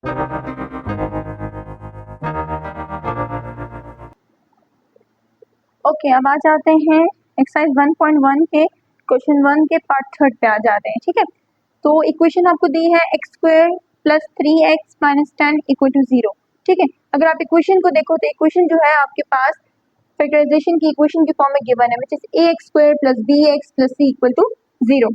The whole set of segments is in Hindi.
ओके, अब आ जाते हैं एक्सरसाइज 1.1 के क्वेश्चन 1 के पार्ट थर्ड पे आ जाते हैं। ठीक है, तो इक्वेशन आपको दी है x² + 3x - 10 = 0। ठीक है, अगर आप इक्वेशन को देखो तो इक्वेशन जो है आपके पास फैक्टराइजेशन की इक्वेशन के फॉर्म में गिवन है, which is ax² + bx + c = 0।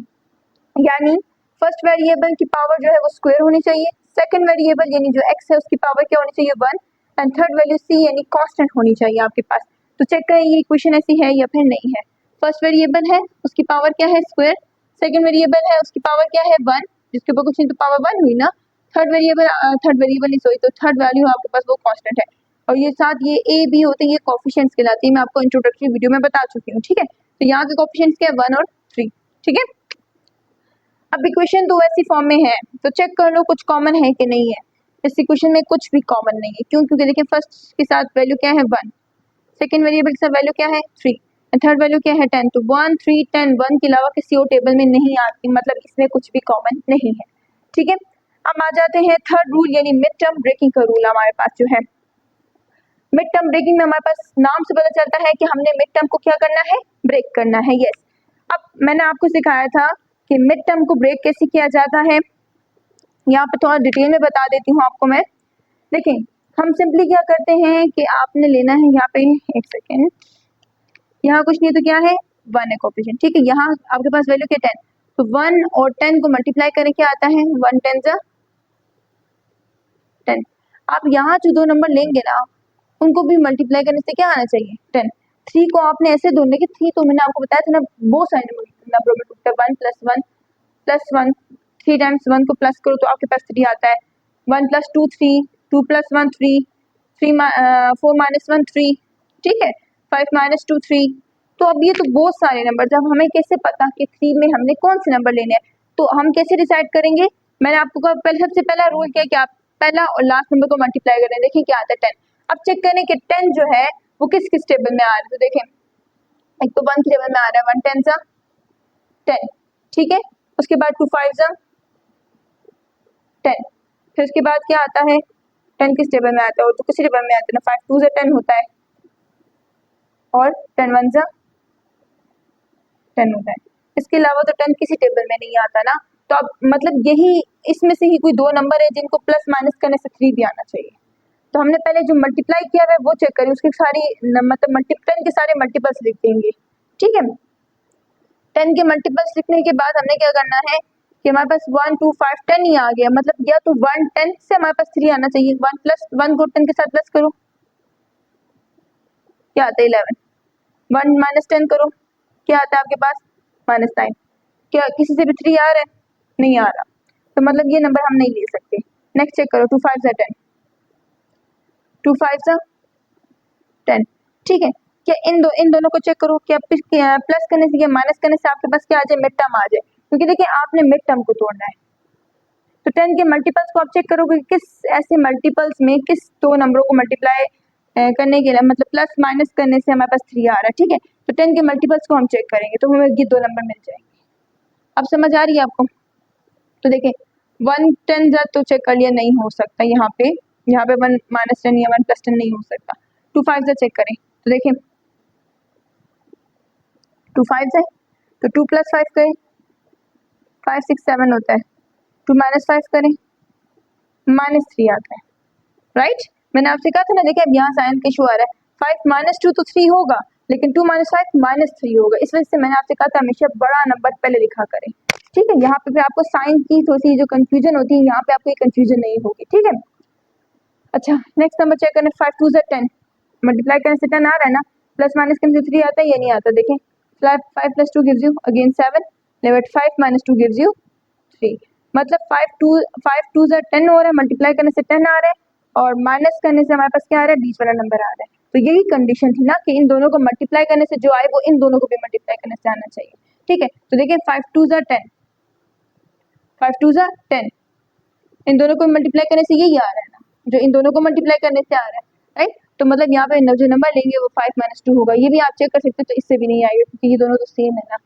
यानी फर्स्ट वेरिएबल की पावर जो है वो स्क्वायर होनी चाहिए, सेकंड वेरिएबल यानी जो x है उसकी पावर क्या होनी चाहिए 1, एंड थर्ड वैल्यू c यानी कांस्टेंट होनी चाहिए आपके पास। तो चेक करें ये इक्वेशन ऐसी है या फिर नहीं है। फर्स्ट वेरिएबल है उसकी पावर क्या है स्क्वायर, सेकंड वेरिएबल है उसकी पावर क्या है 1, जिसके ऊपर कुछ नहीं तो पावर 1 हुई ना। थर्ड वेरिएबल नहीं सॉरी, तो थर्ड वैल्यू आपके पास वो कांस्टेंट है, और ये साथ ये a b होते हैं, ये कोफिशिएंट्स कहलाते हैं। मैं आपको इंट्रोडक्टरी वीडियो में बता चुकी हूँ। ठीक है, तो यहाँ के कोफिशिएंट्स क्या है 1 और 3। ठीक है, अब इक्वेशन तो वैसी फॉर्म में है तो चेक कर लो कुछ कॉमन है कि नहीं है। इस इक्वेशन में कुछ भी कॉमन नहीं है, क्यों? क्योंकि देखिए फर्स्ट के साथ वैल्यू क्या है 1, सेकंड वेरिएबल के साथ वैल्यू क्या है 3, एंड थर्ड वैल्यू क्या है 10। तो 1 3 10 1 के अलावा किसी और टेबल में नहीं आती, मतलब इसमें कुछ भी कॉमन नहीं है। ठीक है, अब आ जाते हैं थर्ड रूल यानी मिड टर्म ब्रेकिंग का रूल। हमारे पास जो है मिड टर्म ब्रेकिंग में हमारे पास नाम से पता चलता है कि हमने मिड टर्म को क्या करना है, ब्रेक करना है। यस, अब मैंने आपको सिखाया था कि मिड टर्म को ब्रेक कैसे किया जाता है, यहाँ पे थोड़ा डिटेल में बता देती हूँ आपको मैं। देखिए हम सिंपली क्या करते हैं कि आपने लेना है यहाँ पे, एक सेकेंड, यहाँ कुछ नहीं तो क्या है 1 है कोफिशिएंट। ठीक है, यहाँ आपके पास वैल्यू क्या 10, तो 1 और 10 को मल्टीप्लाई करें क्या आता है 1 10 जा 10। आप यहाँ जो दो नंबर लेंगे ना उनको भी मल्टीप्लाई करने से क्या आना चाहिए 10। 3 को आपने ऐसे ढूंढने की 3 तो मैंने आपको बताया था ना बहुत सारे नंबरों में टूटता है, 1 + 1 + 1, 3 टाइम्स 1 को प्लस करो तो आपके पास 3 आता है, 1 + 2 3, 2 + 1 3, 4 - 1 3। ठीक है, 5 - 2 3। तो अब ये तो बहुत सारे नंबर, जब हमें कैसे पता कि 3 में हमने कौन से नंबर लेने हैं, तो हम कैसे डिसाइड करेंगे। मैंने आपको कहा पहले सबसे पहला रूल क्या है कि आप पहला और लास्ट नंबर को मल्टीप्लाई करें, देखिए क्या आता है 10। अब चेक करें कि 10 जो है वो किस किस टेबल में आ रहा है, तो देखें एक तो 1 की टेबल में आ रहा है 1 10 सा 10। ठीक है, उसके बाद 2 5 सा 10, फिर उसके बाद क्या आता है 10 किस टेबल में आता है, और तो किसी टेबल में आता है ना, 5 2 सा 10 होता है, और 10 1 सा 10 होता है। इसके अलावा तो 10 किसी टेबल में नहीं आता ना। तो अब मतलब यही इसमें से ही कोई दो नंबर है जिनको प्लस माइनस करने से 3 भी आना चाहिए। तो हमने पहले जो मल्टीप्लाई किया है वो चेक करें, उसकी सारी मतलब 10 के सारे मल्टीपल्स लिख देंगे। ठीक है, 10 के मल्टीपल्स लिखने के बाद हमने क्या करना है कि हमारे पास 1 2 5 10 ही आ गया, मतलब या तो 1 10 से हमारे पास 3 आना चाहिए। 1 + 1 को 10 के साथ प्लस करो क्या आता है 11, 1 - 10 करो क्या आता है आपके पास -9। क्या किसी से भी 3 आ रहा है, नहीं आ रहा, तो मतलब ये नंबर हम नहीं ले सकते। नेक्स्ट चेक करो 2 5 10, 2 5 10। ठीक है, क्या इन दोनों को चेक करो, क्या प्लस करने से या माइनस करने से आपके पास क्या आ जाए मिड टर्म आ जाए, क्योंकि देखिए आपने मिड टर्म को तोड़ना है। तो 10 के मल्टीपल्स को आप चेक करोगे किस ऐसे मल्टीपल्स में किस दो नंबरों को मल्टीप्लाई करने के लिए मतलब प्लस माइनस करने से हमारे पास 3 आ रहा है। ठीक है, तो 10 के मल्टीपल्स को हम चेक करेंगे तो हमें ये दो नंबर मिल जाएंगे। अब समझ आ रही है आपको? तो देखिए 1 10 जा तो चेक कर लिया, नहीं हो सकता यहाँ पे 1 - 10 या 1 + 10 नहीं हो सकता। 2 5 जा चेक करें तो देखिए 2 5 है तो 2 + 5 करें 5 6 7 होता है, 2 - 5 करें -3 आता है। राइट, मैंने आपसे कहा था ना, देखिए अब यहाँ साइन का इशू आ रहा है, 5 - 2 तो 3 होगा, लेकिन 2 - 5 -3 होगा। इस वजह से मैंने आपसे कहा था हमेशा बड़ा नंबर पहले लिखा करें। ठीक है, यहाँ पे भी आपको साइन की थोड़ी सी जो कंफ्यूजन होती है, यहाँ पे आपको कंफ्यूजन नहीं होगी। ठीक है, अच्छा नेक्स्ट नंबर चेक करें 5 2 10, मल्टीप्लाई करने से 10 आ रहा है ना, प्लस माइनस करने से 3 आता है या नहीं आता। देखें 5 + 2 gives you again 7, 5 - 2 gives you 3, मतलब 5 2 10 हो रहा है, मल्टीप्लाई करने से 10 आ रहा है, और माइनस करने से हमारे पास क्या आ रहा है बीच वाला नंबर आ रहा है। तो यही कंडीशन थी ना कि इन दोनों को मल्टीप्लाई करने से जो आए वो इन दोनों को भी मल्टीप्लाई करने से आना चाहिए। ठीक है, तो देखिए 5 2 10, 5 2 10, इन दोनों को मल्टीप्लाई करने से यही आ रहा है ना, जो इन दोनों को मल्टीप्लाई करने से आ रहा है। राइट, तो मतलब यहाँ पे जो नंबर लेंगे वो 5 - 2 होगा। ये भी आप चेक कर सकते हो, तो इससे भी नहीं आएगा क्योंकि ये दोनों तो सेम है ना।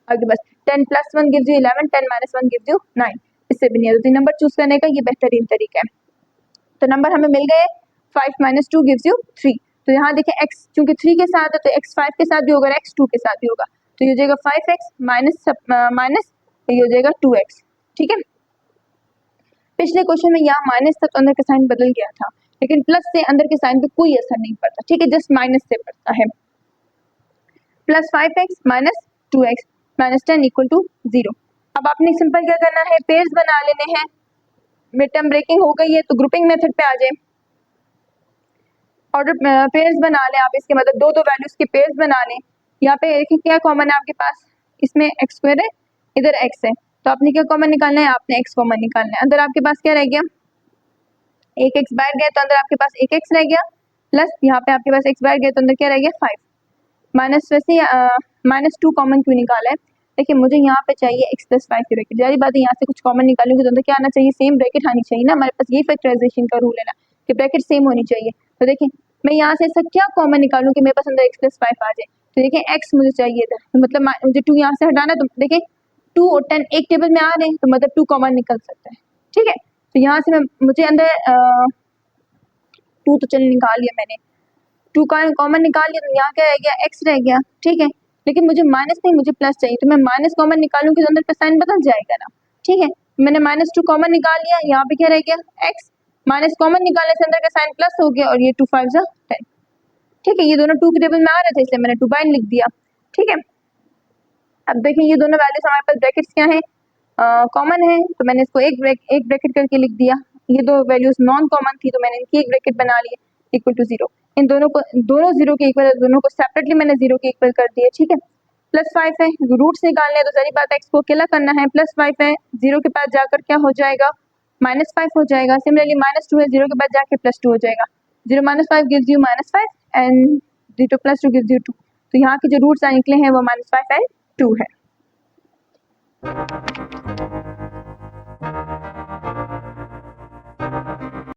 आगे बस 10 + 1 गिव्स यू 11, 10 - 1 गिव्स यू 9, इससे भी नहीं आता। तो नंबर चूज करने का ये बेहतरीन तरीका है। तो नंबर हमें मिल गए 5 माइनस 2 गिव्स यू 3। तो यहाँ देखें x चूंकि 3 के साथ है तो x 5 के साथ भी होगा, x 2 के साथ भी होगा, तो ये हो जाएगा 5x माइनस ये हो जाएगा 2x। ठीक है, पिछले क्वेश्चन में यहाँ माइनस था तो अंदर का साइन बदल गया था, लेकिन प्लस से अंदर के साइन पे कोई असर नहीं पड़ता। ठीक है, जस्ट माइनस से पड़ता है। Plus 5x minus 2x minus 10 equal to 0। अब आपने सिंपल क्या करना है, पेयर्स बना लेने हैं। मिड टर्म ब्रेकिंग हो गई है तो ग्रुपिंग मेथड पे आ जाए, ऑर्डर पेयर्स बना लें आप, इसके मतलब दो दो वैल्यूज के पेयर्स बना लें। यहाँ पे देखिए क्या कॉमन है आपके पास, इसमें x स्क्वायर है, इधर x है, तो आपने क्या कॉमन निकालना है, आपने x कॉमन निकालना है। अंदर आपके पास क्या रह गया, एक x बाहर गया तो अंदर आपके पास एक x रह गया, प्लस यहाँ पे आपके पास x बाहर गया तो अंदर क्या रह गया 5, माइनस वैसे माइनस 2 कॉमन क्यों निकाला है, देखिए मुझे यहाँ पे चाहिए x प्लस 5 की ब्रैकेट, जारी बात है यहाँ से कुछ कॉमन निकालूंगी तो अंदर क्या आना चाहिए, सेम ब्रैकेट आनी चाहिए ना, हमारे पास ये फैक्टराइजेशन का रूल है ना कि ब्रैकेट सेम होनी चाहिए। तो देखिए मैं यहाँ से ऐसा क्या कॉमन निकालूं कि मेरे पास अंदर x प्लस 5 आ जाए, तो देखिए x मुझे चाहिए था, तो मतलब मुझे 2 यहाँ से हटाना है, तो देखिए 2 और 10 एक टेबल में आ रहे हैं तो मतलब 2 कॉमन निकल सकता है। ठीक है, तो यहाँ से मुझे अंदर 2 तो चल निकाल लिया मैंने, 2 का कॉमन निकाल लिया, तो यहाँ क्या रह गया x रह गया। ठीक है, लेकिन मुझे माइनस नहीं मुझे प्लस चाहिए, तो मैं माइनस कॉमन निकालूंगी तो अंदर का साइन बदल जाएगा ना। ठीक है, मैंने माइनस 2 कॉमन निकाल लिया, यहाँ पे क्या रह गया x, माइनस कॉमन निकालने से अंदर का साइन प्लस हो गया और ये 2 5 10। ठीक है, ये दोनों 2 के टेबल में आ रहे थे इसलिए मैंने 2 बाय लिख दिया। ठीक है, अब देखिए ये दोनों वैल्यूज हमारे पास ब्रैकेट्स क्या है, कॉमन है, तो मैंने इसको एक ब्रैकेट करके लिख दिया। ये दो वैल्यूज नॉन कॉमन थी तो मैंने इनकी एक ब्रैकेट बना ली, इक्वल टू 0। इन दोनों को, दोनों 0 के इक्वल है, दोनों को सेपरेटली मैंने 0 के इक्वल कर दिया। ठीक है, प्लस 5 है, रूट्स निकालने हैं तो सारी बात x को अकेला करना है, प्लस 5 है 0 के पास जाकर क्या हो जाएगा माइनस 5 हो जाएगा। सिमिलरली माइनस 2 है, 0 के बाद जाके प्लस 2 हो जाएगा, 0 minus 5 gives you minus 5 and 0 plus 2 gives you 2। तो यहाँ के जो रूट्स निकले हैं वो माइनस 5 एंड 2 है।